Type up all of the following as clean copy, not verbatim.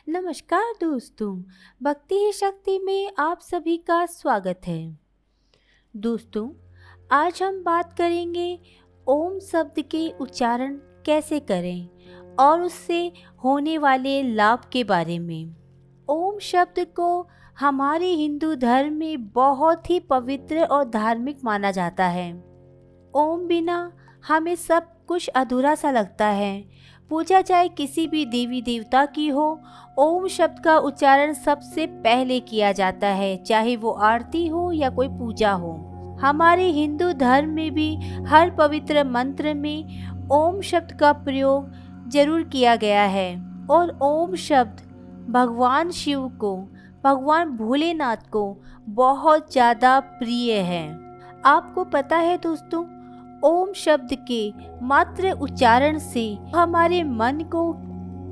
नमस्कार दोस्तों, भक्ति ही शक्ति में आप सभी का स्वागत है। दोस्तों, आज हम बात करेंगे ओम शब्द के उच्चारण कैसे करें और उससे होने वाले लाभ के बारे में। ओम शब्द को हमारे हिंदू धर्म में बहुत ही पवित्र और धार्मिक माना जाता है। ओम बिना हमें सब कुछ अधूरा सा लगता है। पूजा चाहे किसी भी देवी देवता की हो, ओम शब्द का उच्चारण सबसे पहले किया जाता है, चाहे वो आरती हो या कोई पूजा हो। हमारे हिंदू धर्म में भी हर पवित्र मंत्र में ओम शब्द का प्रयोग जरूर किया गया है और ओम शब्द भगवान शिव को, भगवान भोलेनाथ को बहुत ज़्यादा प्रिय है। आपको पता है दोस्तों, ओम शब्द के मात्र उच्चारण से हमारे मन को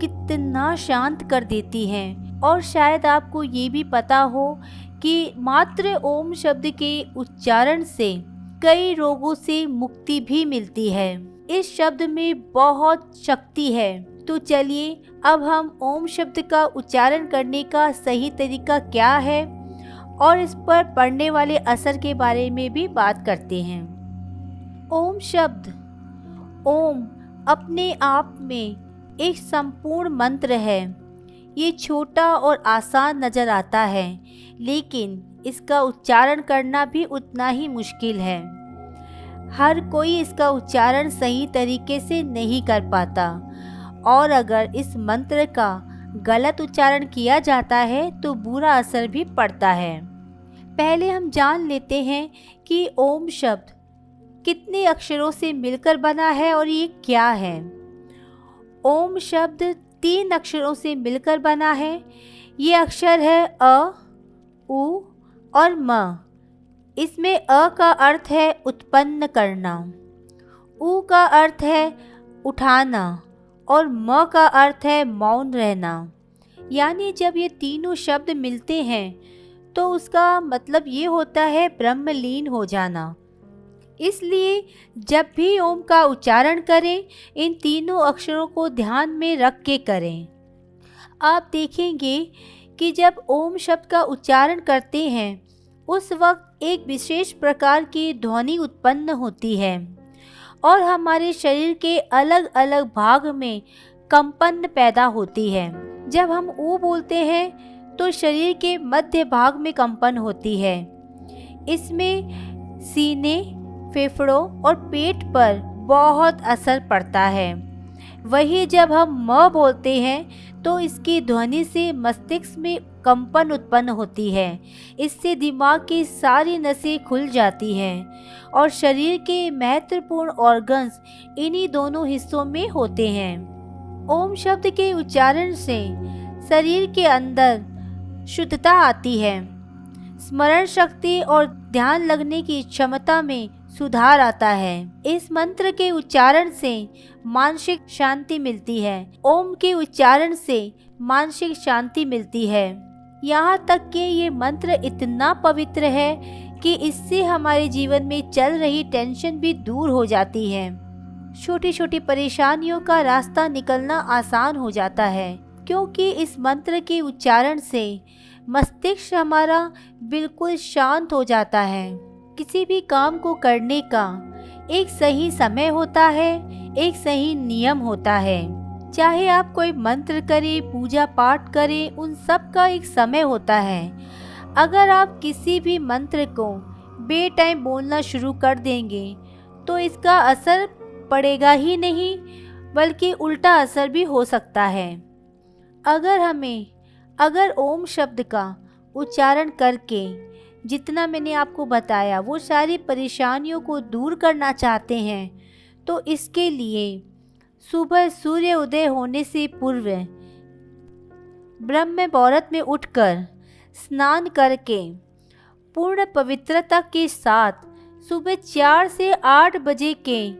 कितना शांत कर देती है। और शायद आपको ये भी पता हो कि मात्र ओम शब्द के उच्चारण से कई रोगों से मुक्ति भी मिलती है। इस शब्द में बहुत शक्ति है। तो चलिए अब हम ओम शब्द का उच्चारण करने का सही तरीका क्या है और इस पर पड़ने वाले असर के बारे में भी बात करते हैं। ओम शब्द, ओम अपने आप में एक संपूर्ण मंत्र है। ये छोटा और आसान नजर आता है, लेकिन इसका उच्चारण करना भी उतना ही मुश्किल है। हर कोई इसका उच्चारण सही तरीके से नहीं कर पाता और अगर इस मंत्र का गलत उच्चारण किया जाता है तो बुरा असर भी पड़ता है। पहले हम जान लेते हैं कि ओम शब्द कितने अक्षरों से मिलकर बना है और ये क्या है। ओम शब्द 3 अक्षरों से मिलकर बना है। ये अक्षर है अ, उ और म। इसमें अ का अर्थ है उत्पन्न करना, उ का अर्थ है उठाना और म का अर्थ है मौन रहना। यानी जब ये तीनों शब्द मिलते हैं तो उसका मतलब ये होता है ब्रह्मलीन हो जाना। इसलिए जब भी ओम का उच्चारण करें, इन तीनों अक्षरों को ध्यान में रख के करें। आप देखेंगे कि जब ओम शब्द का उच्चारण करते हैं उस वक्त एक विशेष प्रकार की ध्वनि उत्पन्न होती है और हमारे शरीर के अलग अलग भाग में कंपन पैदा होती है। जब हम ऊ बोलते हैं तो शरीर के मध्य भाग में कंपन होती है। इसमें सीने, फेफड़ों और पेट पर बहुत असर पड़ता है। वही जब हम म बोलते हैं तो इसकी ध्वनि से मस्तिष्क में कंपन उत्पन्न होती है। इससे दिमाग की सारी नसें खुल जाती हैं और शरीर के महत्वपूर्ण ऑर्गन्स इन्हीं दोनों हिस्सों में होते हैं। ओम शब्द के उच्चारण से शरीर के अंदर शुद्धता आती है, स्मरण शक्ति और ध्यान लगने की क्षमता में सुधार आता है। इस मंत्र के उच्चारण से मानसिक शांति मिलती है। ओम के उच्चारण से मानसिक शांति मिलती है। यहाँ तक कि ये मंत्र इतना पवित्र है कि इससे हमारे जीवन में चल रही टेंशन भी दूर हो जाती है। छोटी छोटी परेशानियों का रास्ता निकलना आसान हो जाता है, क्योंकि इस मंत्र के उच्चारण से मस्तिष्क हमारा बिल्कुल शांत हो जाता है। किसी भी काम को करने का एक सही समय होता है, एक सही नियम होता है। चाहे आप कोई मंत्र करें, पूजा पाठ करें, उन सब का एक समय होता है। अगर आप किसी भी मंत्र को बेटाइम बोलना शुरू कर देंगे तो इसका असर पड़ेगा ही नहीं, बल्कि उल्टा असर भी हो सकता है। अगर ओम शब्द का उच्चारण करके जितना मैंने आपको बताया वो सारी परेशानियों को दूर करना चाहते हैं तो इसके लिए सुबह सूर्य उदय होने से पूर्व ब्रह्म मुहूर्त में उठकर स्नान करके पूर्ण पवित्रता के साथ सुबह 4 से 8 बजे के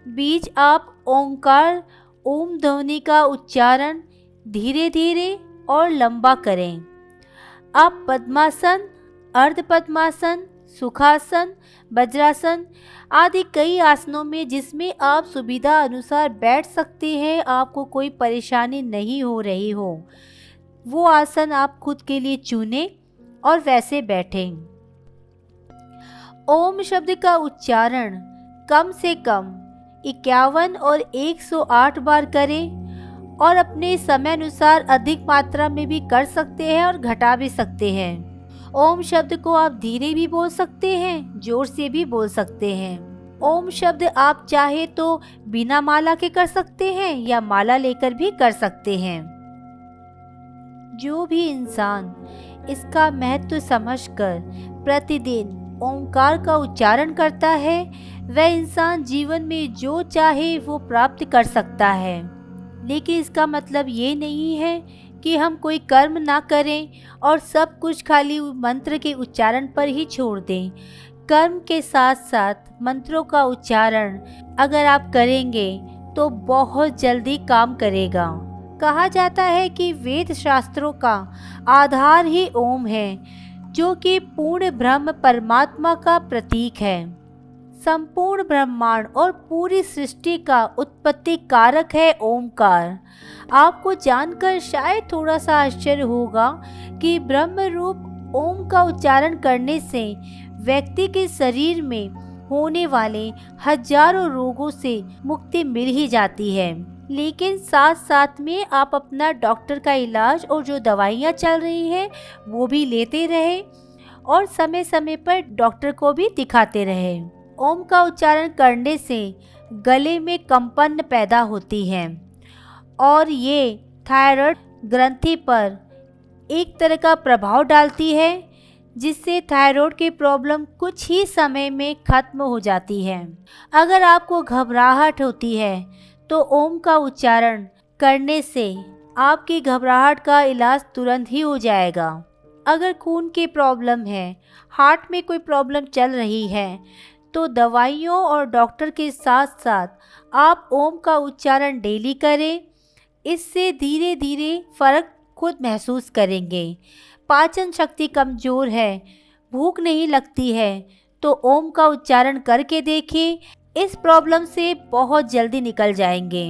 बीच आप ओंकार ओम ध्वनि का उच्चारण धीरे धीरे और लंबा करें। आप पद्मासन, अर्ध पद्मासन, सुखासन, वज्रासन आदि कई आसनों में जिसमें आप सुविधा अनुसार बैठ सकते हैं, आपको कोई परेशानी नहीं हो रही हो, वो आसन आप खुद के लिए चुनें और वैसे बैठें। ओम शब्द का उच्चारण कम से कम 51 और 108 बार करें और अपने समय अनुसार अधिक मात्रा में भी कर सकते हैं और घटा भी सकते हैं। ओम शब्द को आप धीरे भी बोल सकते हैं, जोर से भी बोल सकते हैं। ओम शब्द आप चाहे तो बिना माला के कर सकते हैं या माला लेकर भी कर सकते हैं। जो भी इंसान इसका महत्व समझकर प्रतिदिन ओंकार का उच्चारण करता है, वह इंसान जीवन में जो चाहे वो प्राप्त कर सकता है। लेकिन इसका मतलब ये नहीं है कि हम कोई कर्म ना करें और सब कुछ खाली मंत्र के उच्चारण पर ही छोड़ दें। कर्म के साथ साथ मंत्रों का उच्चारण अगर आप करेंगे तो बहुत जल्दी काम करेगा। कहा जाता है कि वेद शास्त्रों का आधार ही ओम है, जो कि पूर्ण ब्रह्म परमात्मा का प्रतीक है। संपूर्ण ब्रह्मांड और पूरी सृष्टि का उत्पत्ति कारक है ओमकार। आपको जानकर शायद थोड़ा सा आश्चर्य होगा कि ब्रह्म रूप ओम का उच्चारण करने से व्यक्ति के शरीर में होने वाले हजारों रोगों से मुक्ति मिल ही जाती है। लेकिन साथ साथ में आप अपना डॉक्टर का इलाज और जो दवाइयाँ चल रही है वो भी लेते रहे और समय समय पर डॉक्टर को भी दिखाते रहे। ओम का उच्चारण करने से गले में कंपन पैदा होती है और ये थायराइड ग्रंथि पर एक तरह का प्रभाव डालती है, जिससे थायराइड की प्रॉब्लम कुछ ही समय में खत्म हो जाती है। अगर आपको घबराहट होती है तो ओम का उच्चारण करने से आपकी घबराहट का इलाज तुरंत ही हो जाएगा। अगर खून की प्रॉब्लम है, हार्ट में कोई प्रॉब्लम चल रही है, तो दवाइयों और डॉक्टर के साथ साथ आप ओम का उच्चारण डेली करें। इससे धीरे धीरे फर्क खुद महसूस करेंगे। पाचन शक्ति कमज़ोर है, भूख नहीं लगती है, तो ओम का उच्चारण करके देखिए, इस प्रॉब्लम से बहुत जल्दी निकल जाएंगे।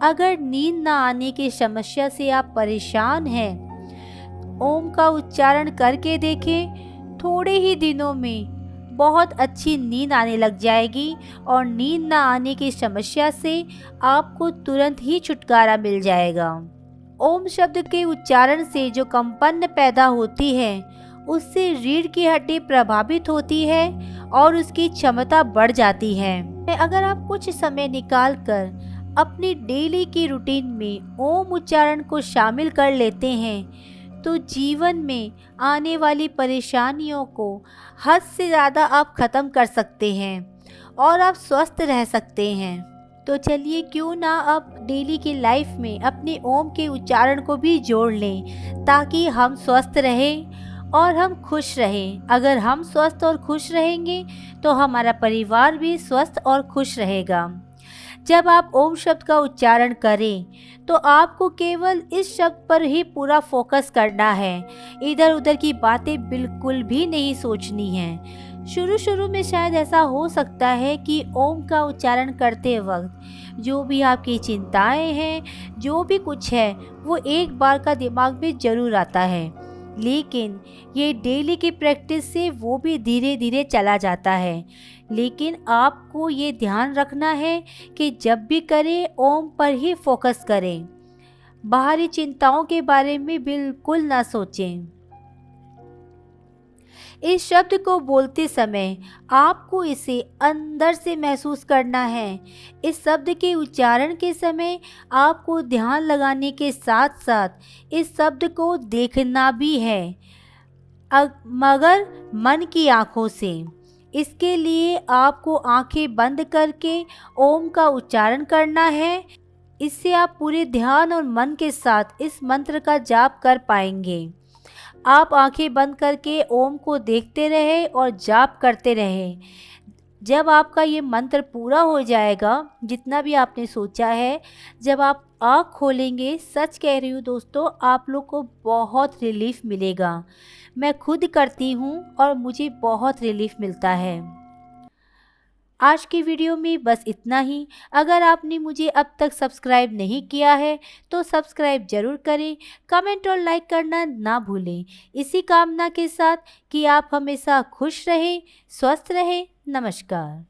अगर नींद ना आने की समस्या से आप परेशान हैं, ओम का उच्चारण करके देखें। थोड़े ही दिनों में बहुत अच्छी नींद आने लग जाएगी और नींद ना आने की समस्या से आपको तुरंत ही छुटकारा मिल जाएगा। ओम शब्द के उच्चारण से जो कंपन पैदा होती है, उससे रीढ़ की हड्डी प्रभावित होती है और उसकी क्षमता बढ़ जाती है। अगर आप कुछ समय निकालकर अपनी डेली की रूटीन में ओम उच्चारण को शामिल कर लेते हैं, तो जीवन में आने वाली परेशानियों को हद से ज़्यादा आप ख़त्म कर सकते हैं और आप स्वस्थ रह सकते हैं। तो चलिए क्यों ना अब डेली की लाइफ में अपने ओम के उच्चारण को भी जोड़ लें, ताकि हम स्वस्थ रहें और हम खुश रहें। अगर हम स्वस्थ और खुश रहेंगे तो हमारा परिवार भी स्वस्थ और खुश रहेगा। जब आप ओम शब्द का उच्चारण करें तो आपको केवल इस शब्द पर ही पूरा फोकस करना है, इधर उधर की बातें बिल्कुल भी नहीं सोचनी है। शुरू में शायद ऐसा हो सकता है कि ओम का उच्चारण करते वक्त जो भी आपकी चिंताएं हैं, जो भी कुछ है, वो एक बार का दिमाग में ज़रूर आता है, लेकिन ये डेली की प्रैक्टिस से वो भी धीरे धीरे चला जाता है। लेकिन आपको ये ध्यान रखना है कि जब भी करें ओम पर ही फोकस करें, बाहरी चिंताओं के बारे में बिल्कुल ना सोचें। इस शब्द को बोलते समय आपको इसे अंदर से महसूस करना है। इस शब्द के उच्चारण के समय आपको ध्यान लगाने के साथ साथ इस शब्द को देखना भी है, मगर मन की आँखों से। इसके लिए आपको आंखें बंद करके ओम का उच्चारण करना है। इससे आप पूरे ध्यान और मन के साथ इस मंत्र का जाप कर पाएंगे। आप आंखें बंद करके ओम को देखते रहे और जाप करते रहे। जब आपका ये मंत्र पूरा हो जाएगा, जितना भी आपने सोचा है, जब आप आँख खोलेंगे, सच कह रही हूँ दोस्तों, आप लोग को बहुत रिलीफ मिलेगा। मैं खुद करती हूँ और मुझे बहुत रिलीफ मिलता है। आज की वीडियो में बस इतना ही। अगर आपने मुझे अब तक सब्सक्राइब नहीं किया है तो सब्सक्राइब जरूर करें, कमेंट और लाइक करना ना भूलें। इसी कामना के साथ कि आप हमेशा खुश रहें, स्वस्थ रहें। नमस्कार।